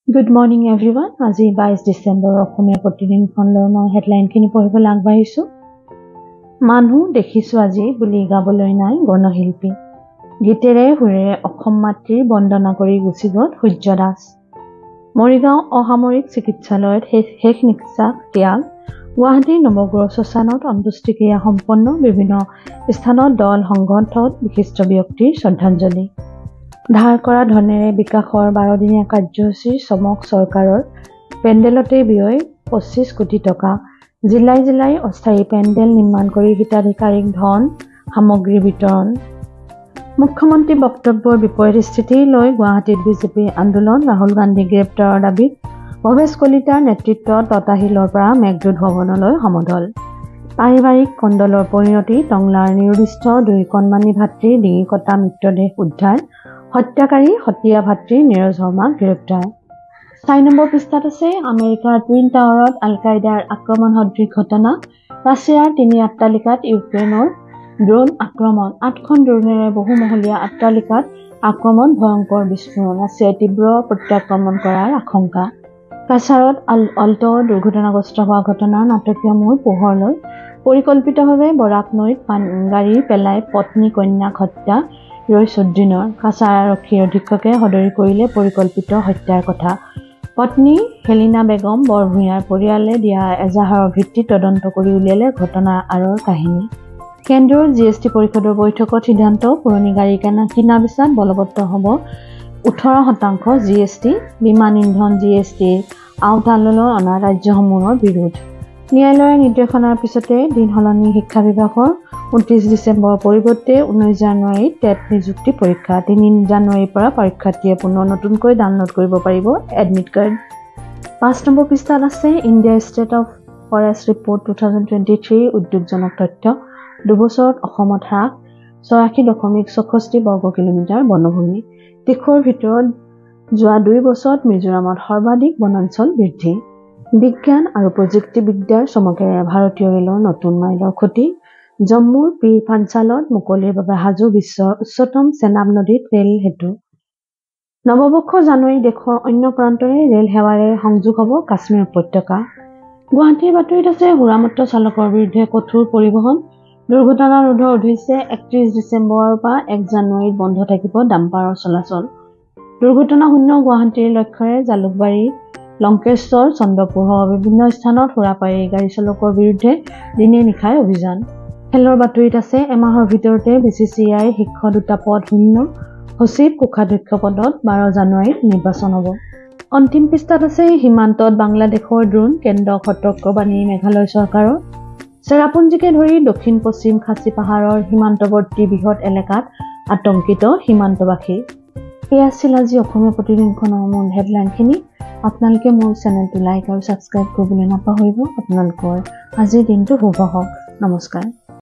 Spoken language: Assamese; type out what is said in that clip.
Good morning everyone. আজি 22 ডিসেম্বৰ অসমীয়া প্ৰতিদিনখনলৈ মই হেডলাইনখিনি পঢ়িবলৈ আগবাঢ়িছো। মানুহ দেখিছো আজি বুলি গাবলৈ নাই গণশিল্পী। গীতেৰে সুৰেৰে অসম মাতৃৰ বন্দনা কৰি গুচি গ'ল সূৰ্য দাস। মৰিগাঁও অসামৰিক চিকিৎসালয়ত শেষ নিশ্বাস ত্যাগ। গুৱাহাটীৰ নৱগ্ৰহ শ্মশানত অন্ত্যেষ্টিক্ৰিয়া সম্পন্ন। বিভিন্ন স্থানত দল সংগঠনত বিশিষ্ট ব্যক্তিৰ শ্ৰদ্ধাঞ্জলি। ধাৰ কৰা ধনেৰে বিকাশৰ 12 দিনীয়া কাৰ্যসূচীৰ চমক চৰকাৰৰ। পেণ্ডেলতে ব্যয় 25 কোটি টকা। জিলাই জিলাই অস্থায়ী পেণ্ডেল নিৰ্মাণ কৰি হিতাধিকাৰীক ধন সামগ্ৰী বিতৰণ। মুখ্যমন্ত্ৰীৰ বক্তব্যৰ বিপৰীত স্থিতি লৈ গুৱাহাটীত বিজেপিৰ আন্দোলন। ৰাহুল গান্ধী গ্ৰেপ্তাৰৰ দাবীত ভৱেশ কলিতাৰ নেতৃত্বত লতাশিলৰ পৰা মেঘদূত ভৱনলৈ সমদল। পাৰিবাৰিক কণ্ডলৰ পৰিণতি। টংলাৰ নিৰুদ্দিষ্ট 2 কণমানি ভাতৃৰ ডিঙি কটা মৃতদেহ উদ্ধাৰ। হত্যাকাৰী সতীয়া ভাতৃ নীৰজ শৰ্মাক গ্ৰেপ্তাৰ। 4 নম্বৰ পৃষ্ঠাত আছে আমেৰিকাৰ টুইন টাৱাৰত আল কায়দাৰ আক্ৰমণ সদৃশ ঘটনা। ৰাছিয়াৰ 3 অট্টালিকাত ইউক্ৰেইনৰ ড্ৰোন আক্ৰমণ। 8খন ড্ৰোনেৰে বহুমহলীয়া অট্টালিকাত আক্ৰমণ। ভয়ংকৰ বিস্ফোৰণ। ৰাছিয়াই তীব্ৰ প্ৰত্যাক্ৰমণ কৰাৰ আশংকা। কাছাৰত অল্টো দুৰ্ঘটনাগ্ৰস্ত হোৱা ঘটনাৰ নাটকীয় মূৰ পোহৰলৈ। পৰিকল্পিতভাৱে বৰাক নৈত গাড়ী পেলাই পত্নী কন্যাক হত্যা। ৰৈ 14 দিনৰ। কাছাৰ আৰক্ষীৰ অধীক্ষকে সদৰি কৰিলে পৰিকল্পিত হত্যাৰ কথা। পত্নী হেলিনা বেগম বৰভূঞাৰ পৰিয়ালে দিয়া এজাহাৰৰ ভিত্তিত তদন্ত কৰি উলিয়ালে ঘটনাৰ আঁৰৰ কাহিনী। কেন্দ্ৰীয় জিএছটি পৰিষদৰ বৈঠকত সিদ্ধান্ত। পুৰণি গাড়ী কিনা বেচাত বলৱৎ হ'ব 18% জিএছটি। বিমান ইন্ধন জিএছটিৰ আওতালৈ অনা ৰাজ্যসমূহৰ বিৰোধ। ন্যায়ালয়ৰ নিৰ্দেশনাৰ পিছতে দিন সলনি। শিক্ষা বিভাগৰ 29 ডিচেম্বৰৰ পৰিৱৰ্তে 19 জানুৱাৰীত টেট নিযুক্তি পৰীক্ষা। 3 জানুৱাৰীৰ পৰা পৰীক্ষাৰ্থীয়ে পুনৰ নতুনকৈ ডাউনলোড কৰিব পাৰিব এডমিট কাৰ্ড। 5 নম্বৰ পৃষ্ঠাত আছে India state of forest report 2023 উদ্বেগজনক তথ্য। 2 বছৰত অসমত হ্ৰাস 86.64 বৰ্গ কিলোমিটাৰ বনভূমি। দেশৰ ভিতৰত যোৱা 2 বছৰত মিজোৰামত সৰ্বাধিক বনাঞ্চল বৃদ্ধি। বিজ্ঞান আৰু প্ৰযুক্তিবিদ্যাৰ চমকেৰে ভাৰতীয় ৰেলৰ নতুন মাইলৰ খুঁটি। জম্মুৰ পীৰ পাঞ্চালত মুকলিৰ বাবে সাজু বিশ্বৰ উচ্চতম চেনাব নদীত ৰেল সেতু। নৱবৰ্ষ জানুৱাৰী দেশৰ অন্য প্ৰান্তৰে ৰেল সেৱাৰে সংযোগ হ'ব কাশ্মীৰ উপত্যকা। গুৱাহাটীৰ বাতৰিত আছে সুৰামত্ত চালকৰ বিৰুদ্ধে কঠোৰ পৰিবহণ। দুৰ্ঘটনা ৰোধৰ উদ্দেশ্যে 31 ডিচেম্বৰৰ পৰা 1 জানুৱাৰীত বন্ধ থাকিব ডাম্পাৰৰ চলাচল। দুৰ্ঘটনা শূন্য গুৱাহাটীৰ লক্ষ্যৰে জালুকবাৰী লংকেশ্বৰ চন্দ্ৰপুৰ সহ বিভিন্ন স্থানত সুৰাপায়ী গাড়ী চালকৰ বিৰুদ্ধে দিনে নিশাই অভিযান। খেলৰ বাতৰিত আছে এমাহৰ ভিতৰতে BCCIৰ শীৰ্ষ 2টা পদ শূন্য। সচিব কোষাধ্যক্ষ পদত 12 জানুৱাৰীত নিৰ্বাচন হ'ব। অন্তিম পৃষ্ঠাত আছে সীমান্তত বাংলাদেশৰ ড্ৰোন। কেন্দ্ৰক সতৰ্কবাণী মেঘালয় চৰকাৰৰ। চেৰাপুঞ্জীকে ধৰি দক্ষিণ পশ্চিম খাচী পাহাৰৰ সীমান্তৱৰ্তী বৃহৎ এলেকাত আতংকিত সীমান্তবাসী। এয়া আছিল আজি অসমীয়া প্ৰতিদিনখনৰ মূল হেডলাইনখিনি। আপোনালোকে মোৰ চেনেলটো লাইক আৰু ছাবস্ক্ৰাইব কৰিবলৈ নাপাহৰিব। আপোনালোকৰ আজিৰ দিনটো শুভ হওক। নমস্কাৰ।